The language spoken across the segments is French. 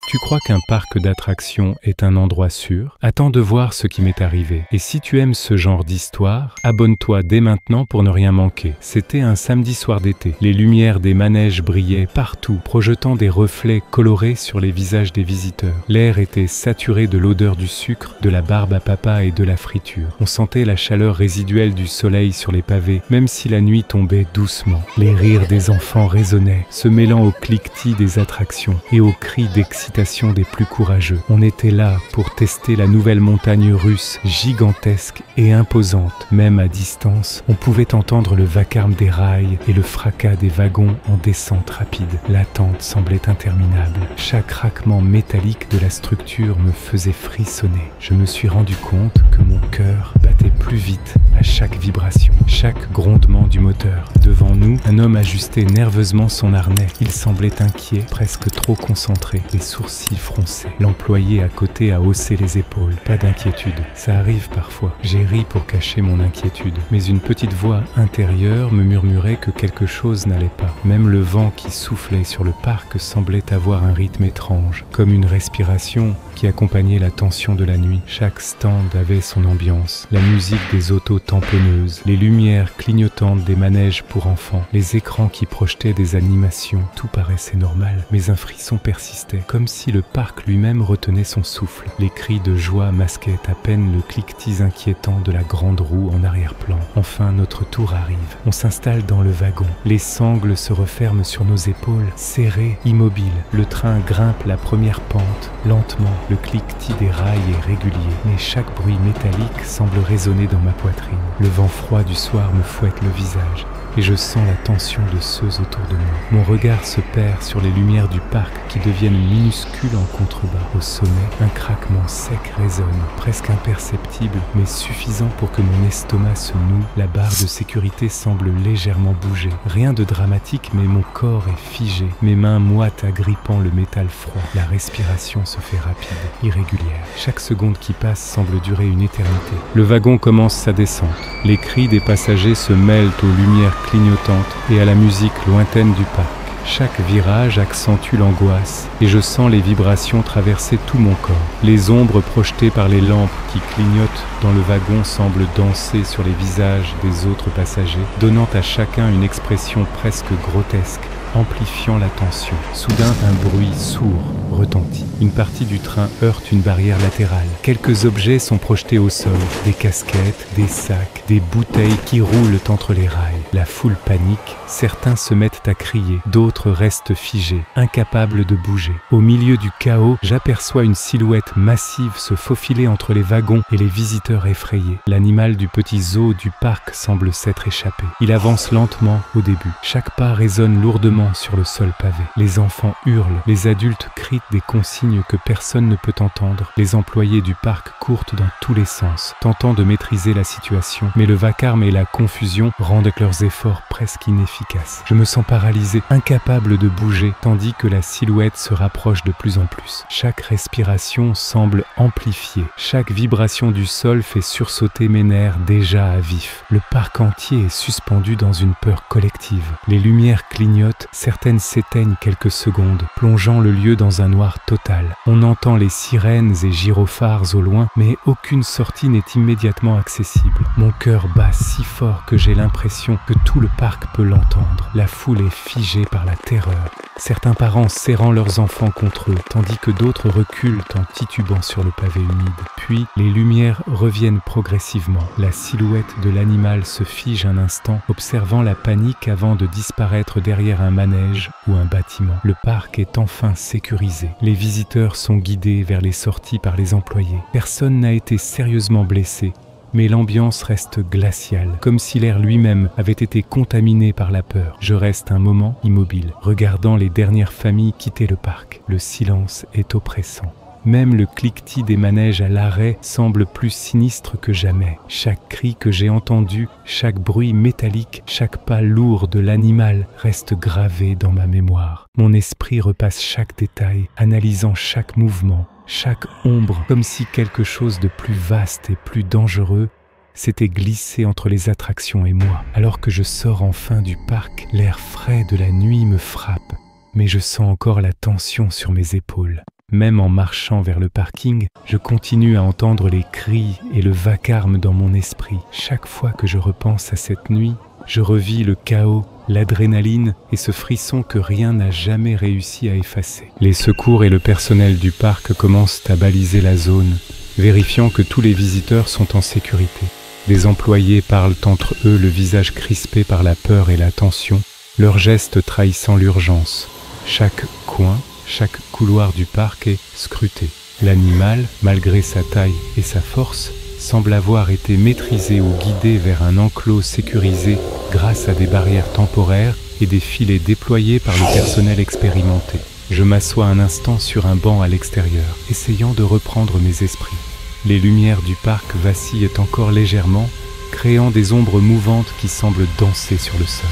Tu crois qu'un parc d'attractions est un endroit sûr? Attends de voir ce qui m'est arrivé. Et si tu aimes ce genre d'histoire, abonne-toi dès maintenant pour ne rien manquer. C'était un samedi soir d'été. Les lumières des manèges brillaient partout, projetant des reflets colorés sur les visages des visiteurs. L'air était saturé de l'odeur du sucre, de la barbe à papa et de la friture. On sentait la chaleur résiduelle du soleil sur les pavés, même si la nuit tombait doucement. Les rires des enfants résonnaient, se mêlant au cliquetis des attractions et aux cris d'excitation des plus courageux. On était là pour tester la nouvelle montagne russe, gigantesque et imposante. Même à distance, on pouvait entendre le vacarme des rails et le fracas des wagons en descente rapide. L'attente semblait interminable. Chaque craquement métallique de la structure me faisait frissonner. Je me suis rendu compte que mon cœur battait plus vite à chaque vibration, chaque grondement du moteur. Devant nous, un homme ajustait nerveusement son harnais. Il semblait inquiet, presque trop concentré, les sourcils froncés. L'employé à côté a haussé les épaules. Pas d'inquiétude, ça arrive parfois. J'ai ri pour cacher mon inquiétude, mais une petite voix intérieure me murmurait que quelque chose n'allait pas. Même le vent qui soufflait sur le parc semblait avoir un rythme étrange, comme une respiration qui accompagnait la tension de la nuit. Chaque stand avait son ambiance, la musique des autos tamponneuses, les lumières clignotantes des manèges pour enfants, les écrans qui projetaient des animations. Tout paraissait normal, mais un frisson persistait, comme si le parc lui-même retenait son souffle. Les cris de joie masquaient à peine le cliquetis inquiétant de la grande roue en arrière-plan. Enfin, notre tour arrive. On s'installe dans le wagon. Les sangles se referment sur nos épaules, serrées, immobiles. Le train grimpe la première pente, lentement. Le cliquetis des rails est régulier, mais chaque bruit métallique semble résonner dans ma poitrine. Le vent froid du soir me fouette le visage et je sens la tension de ceux autour de moi. Mon regard se perd sur les lumières du parc qui deviennent minuscules en contrebas. Au sommet, un craquement sec résonne, presque imperceptible, mais suffisant pour que mon estomac se noue. La barre de sécurité semble légèrement bouger. Rien de dramatique, mais mon corps est figé. Mes mains moites agrippant le métal froid. La respiration se fait rapide, irrégulière. Chaque seconde qui passe semble durer une éternité. Le wagon commence sa descente. Les cris des passagers se mêlent aux lumières clignotantes et à la musique lointaine du parc. Chaque virage accentue l'angoisse et je sens les vibrations traverser tout mon corps. Les ombres projetées par les lampes qui clignotent dans le wagon semblent danser sur les visages des autres passagers, donnant à chacun une expression presque grotesque, amplifiant la tension. Soudain, un bruit sourd retentit. Une partie du train heurte une barrière latérale. Quelques objets sont projetés au sol. Des casquettes, des sacs, des bouteilles qui roulent entre les rails. La foule panique. Certains se mettent à crier. D'autres restent figés, incapables de bouger. Au milieu du chaos, j'aperçois une silhouette massive se faufiler entre les wagons et les visiteurs effrayés. L'animal du petit zoo du parc semble s'être échappé. Il avance lentement au début. Chaque pas résonne lourdement sur le sol pavé. Les enfants hurlent, les adultes crient des consignes que personne ne peut entendre. Les employés du parc courent dans tous les sens, tentant de maîtriser la situation, mais le vacarme et la confusion rendent leurs efforts presque inefficaces. Je me sens paralysé, incapable de bouger, tandis que la silhouette se rapproche de plus en plus. Chaque respiration semble amplifiée. Chaque vibration du sol fait sursauter mes nerfs déjà à vif. Le parc entier est suspendu dans une peur collective. Les lumières clignotent. Certaines s'éteignent quelques secondes, plongeant le lieu dans un noir total. On entend les sirènes et gyrophares au loin, mais aucune sortie n'est immédiatement accessible. Mon cœur bat si fort que j'ai l'impression que tout le parc peut l'entendre. La foule est figée par la terreur. Certains parents serrant leurs enfants contre eux, tandis que d'autres reculent en titubant sur le pavé humide. Puis, les lumières reviennent progressivement. La silhouette de l'animal se fige un instant, observant la panique avant de disparaître derrière un manège ou un bâtiment. Le parc est enfin sécurisé. Les visiteurs sont guidés vers les sorties par les employés. Personne n'a été sérieusement blessé, mais l'ambiance reste glaciale, comme si l'air lui-même avait été contaminé par la peur. Je reste un moment immobile, regardant les dernières familles quitter le parc. Le silence est oppressant. Même le cliquetis des manèges à l'arrêt semble plus sinistre que jamais. Chaque cri que j'ai entendu, chaque bruit métallique, chaque pas lourd de l'animal reste gravé dans ma mémoire. Mon esprit repasse chaque détail, analysant chaque mouvement, chaque ombre, comme si quelque chose de plus vaste et plus dangereux s'était glissé entre les attractions et moi. Alors que je sors enfin du parc, l'air frais de la nuit me frappe, mais je sens encore la tension sur mes épaules. Même en marchant vers le parking, je continue à entendre les cris et le vacarme dans mon esprit. Chaque fois que je repense à cette nuit, je revis le chaos, l'adrénaline et ce frisson que rien n'a jamais réussi à effacer. Les secours et le personnel du parc commencent à baliser la zone, vérifiant que tous les visiteurs sont en sécurité. Des employés parlent entre eux, le visage crispé par la peur et la tension, leurs gestes trahissant l'urgence. Chaque coin, chaque couloir du parc est scruté. L'animal, malgré sa taille et sa force, semble avoir été maîtrisé ou guidé vers un enclos sécurisé grâce à des barrières temporaires et des filets déployés par le personnel expérimenté. Je m'assois un instant sur un banc à l'extérieur, essayant de reprendre mes esprits. Les lumières du parc vacillent encore légèrement, créant des ombres mouvantes qui semblent danser sur le sol.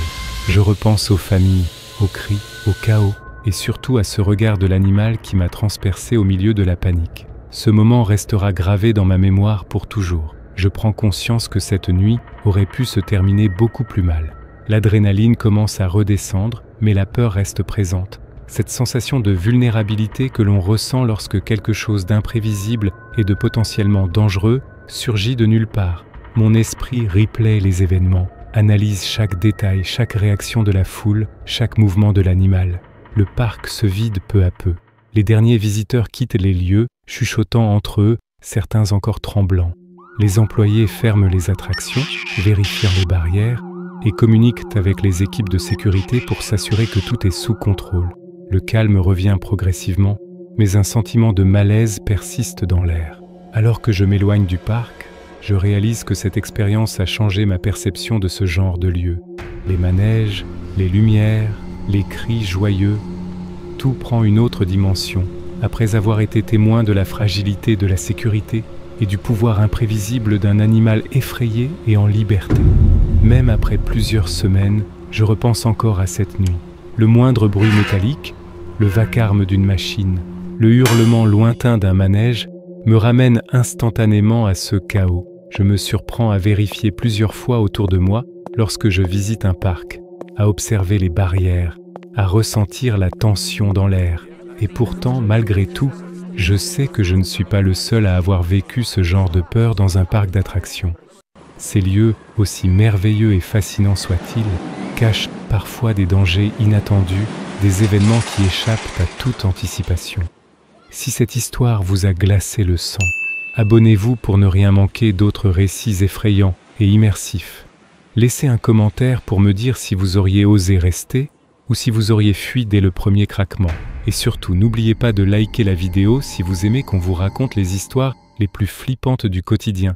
Je repense aux familles, aux cris, au chaos, et surtout à ce regard de l'animal qui m'a transpercé au milieu de la panique. Ce moment restera gravé dans ma mémoire pour toujours. Je prends conscience que cette nuit aurait pu se terminer beaucoup plus mal. L'adrénaline commence à redescendre, mais la peur reste présente. Cette sensation de vulnérabilité que l'on ressent lorsque quelque chose d'imprévisible et de potentiellement dangereux surgit de nulle part. Mon esprit replay les événements, analyse chaque détail, chaque réaction de la foule, chaque mouvement de l'animal. Le parc se vide peu à peu. Les derniers visiteurs quittent les lieux, chuchotant entre eux, certains encore tremblants. Les employés ferment les attractions, vérifiant les barrières et communiquent avec les équipes de sécurité pour s'assurer que tout est sous contrôle. Le calme revient progressivement, mais un sentiment de malaise persiste dans l'air. Alors que je m'éloigne du parc, je réalise que cette expérience a changé ma perception de ce genre de lieu. Les manèges, les lumières, les cris joyeux, tout prend une autre dimension, après avoir été témoin de la fragilité de la sécurité et du pouvoir imprévisible d'un animal effrayé et en liberté. Même après plusieurs semaines, je repense encore à cette nuit. Le moindre bruit métallique, le vacarme d'une machine, le hurlement lointain d'un manège me ramène instantanément à ce chaos. Je me surprends à vérifier plusieurs fois autour de moi lorsque je visite un parc, à observer les barrières, à ressentir la tension dans l'air. Et pourtant, malgré tout, je sais que je ne suis pas le seul à avoir vécu ce genre de peur dans un parc d'attractions. Ces lieux, aussi merveilleux et fascinants soient-ils, cachent parfois des dangers inattendus, des événements qui échappent à toute anticipation. Si cette histoire vous a glacé le sang, abonnez-vous pour ne rien manquer d'autres récits effrayants et immersifs. Laissez un commentaire pour me dire si vous auriez osé rester ou si vous auriez fui dès le premier craquement. Et surtout, n'oubliez pas de liker la vidéo si vous aimez qu'on vous raconte les histoires les plus flippantes du quotidien.